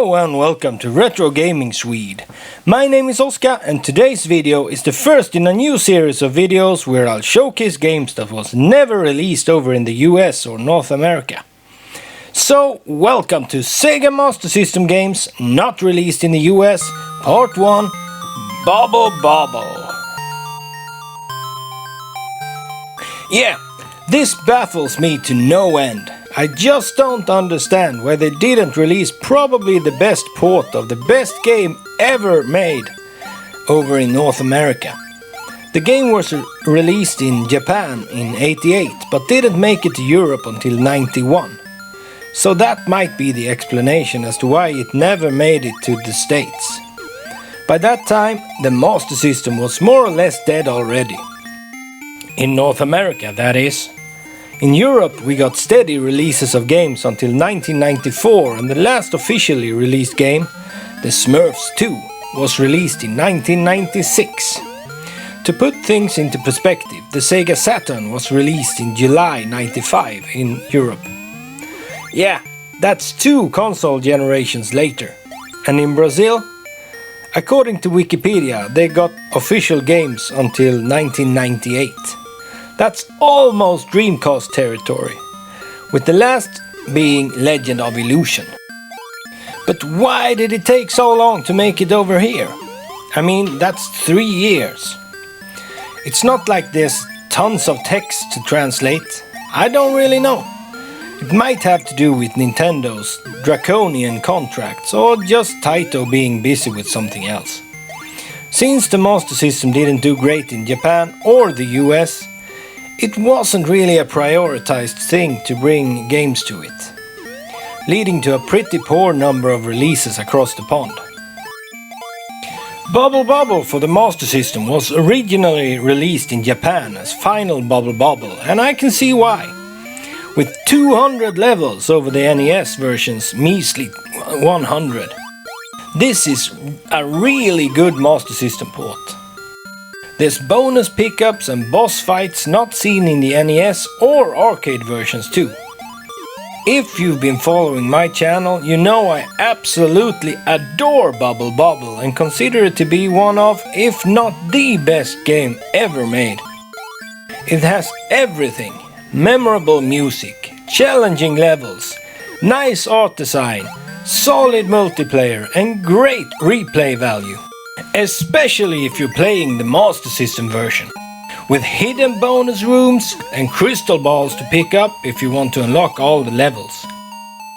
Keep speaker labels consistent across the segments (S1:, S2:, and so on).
S1: Hello and welcome to Retro Gaming Swede. My name is Oskar and today's video is the first in a new series of videos where I'll showcase games that was never released over in the US or North America. So, welcome to Sega Master System games not released in the US, Part 1, Bobble. Yeah, this baffles me to no end. I just don't understand why they didn't release probably the best port of the best game ever made over in North America. The game was released in Japan in '88 but didn't make it to Europe until '91. So that might be the explanation as to why it never made it to the States. By that time, the Master System was more or less dead already. In North America, that is. In Europe, we got steady releases of games until 1994, and the last officially released game, The Smurfs 2, was released in 1996. To put things into perspective, the Sega Saturn was released in July '95 in Europe. Yeah, that's 2 console generations later. And in Brazil, according to Wikipedia, they got official games until 1998. That's almost Dreamcast territory, with the last being Legend of Illusion. But why did it take so long to make it over here? I mean, that's 3 years. It's not like there's tons of text to translate. I don't really know. It might have to do with Nintendo's draconian contracts or just Taito being busy with something else. Since the Master System didn't do great in Japan or the US, it wasn't really a prioritized thing to bring games to it, leading to a pretty poor number of releases across the pond. Bobble for the Master System was originally released in Japan as Final Bobble, and I can see why. With 200 levels over the NES version's measly 100. This is a really good Master System port. There's bonus pickups and boss fights not seen in the NES or arcade versions too. If you've been following my channel, you know I absolutely adore Bobble and consider it to be one of, if not the best game ever made. It has everything: memorable music, challenging levels, nice art design, solid multiplayer and great replay value. Especially if you're playing the Master System version, with hidden bonus rooms and crystal balls to pick up if you want to unlock all the levels.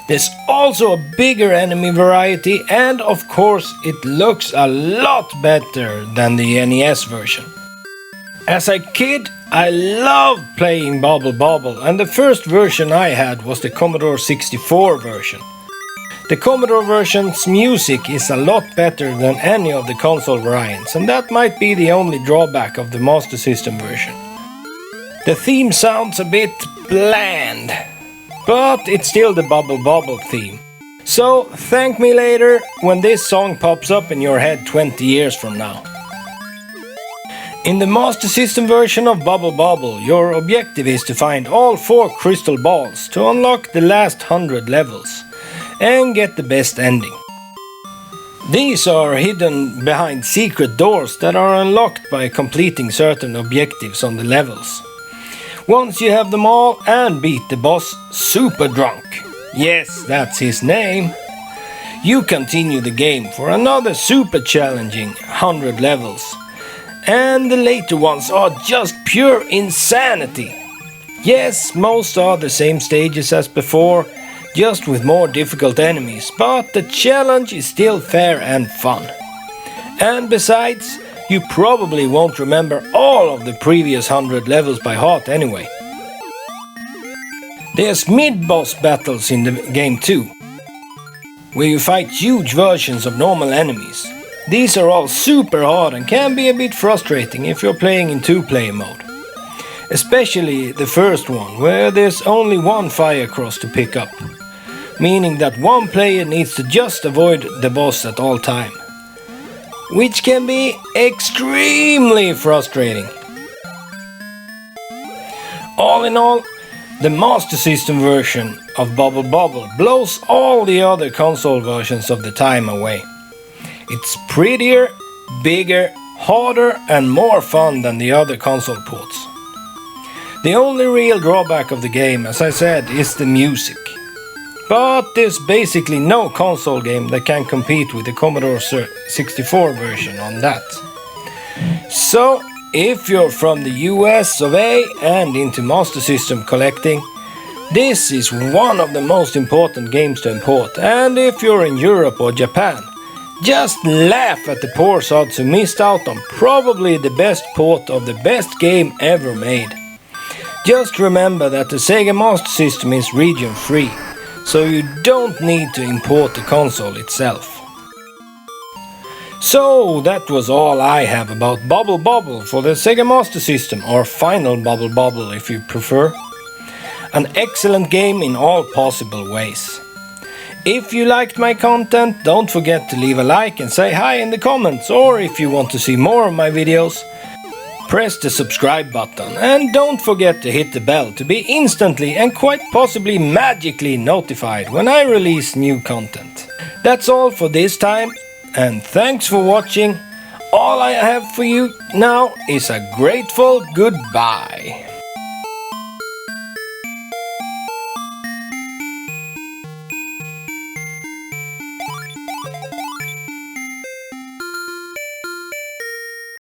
S1: There's also a bigger enemy variety and of course it looks a lot better than the NES version. As a kid, I loved playing Bobble and the first version I had was the Commodore 64 version. The Commodore version's music is a lot better than any of the console variants, and that might be the only drawback of the Master System version. The theme sounds a bit bland, but it's still the Bobble theme. So thank me later when this song pops up in your head 20 years from now. In the Master System version of Bobble, your objective is to find all 4 crystal balls to unlock the last 100 levels. And get the best ending. These are hidden behind secret doors that are unlocked by completing certain objectives on the levels. Once you have them all and beat the boss Super Drunk, yes, that's his name, you continue the game for another super challenging 100 levels. And the later ones are just pure insanity. Yes, most are the same stages as before, just with more difficult enemies, but the challenge is still fair and fun. And besides, you probably won't remember all of the previous 100 levels by heart anyway. There's mid-boss battles in the game too, where you fight huge versions of normal enemies. These are all super hard and can be a bit frustrating if you're playing in 2-player mode. Especially the first one, where there's only one fire cross to pick up, meaning that one player needs to just avoid the boss at all time, which can be extremely frustrating. All in all, The Master System version of Bobble Bobble blows all the other console versions of the time away. It's prettier, bigger, harder and more fun than the other console ports. The only real drawback of the game, as I said, is the music. But there's basically no console game that can compete with the Commodore 64 version on that. So, if you're from the US of A and into Master System collecting, this is one of the most important games to import, and if you're in Europe or Japan, just laugh at the poor sods who missed out on probably the best port of the best game ever made. Just remember that the Sega Master System is region free, so you don't need to import the console itself. So that was all I have about Bobble Bobble for the Sega Master System, or Final Bobble Bobble if you prefer. An excellent game in all possible ways. If you liked my content, don't forget to leave a like and say hi in the comments, or if you want to see more of my videos, press the subscribe button and don't forget to hit the bell to be instantly and quite possibly magically notified when I release new content. That's all for this time, and thanks for watching. All I have for you now is a grateful goodbye.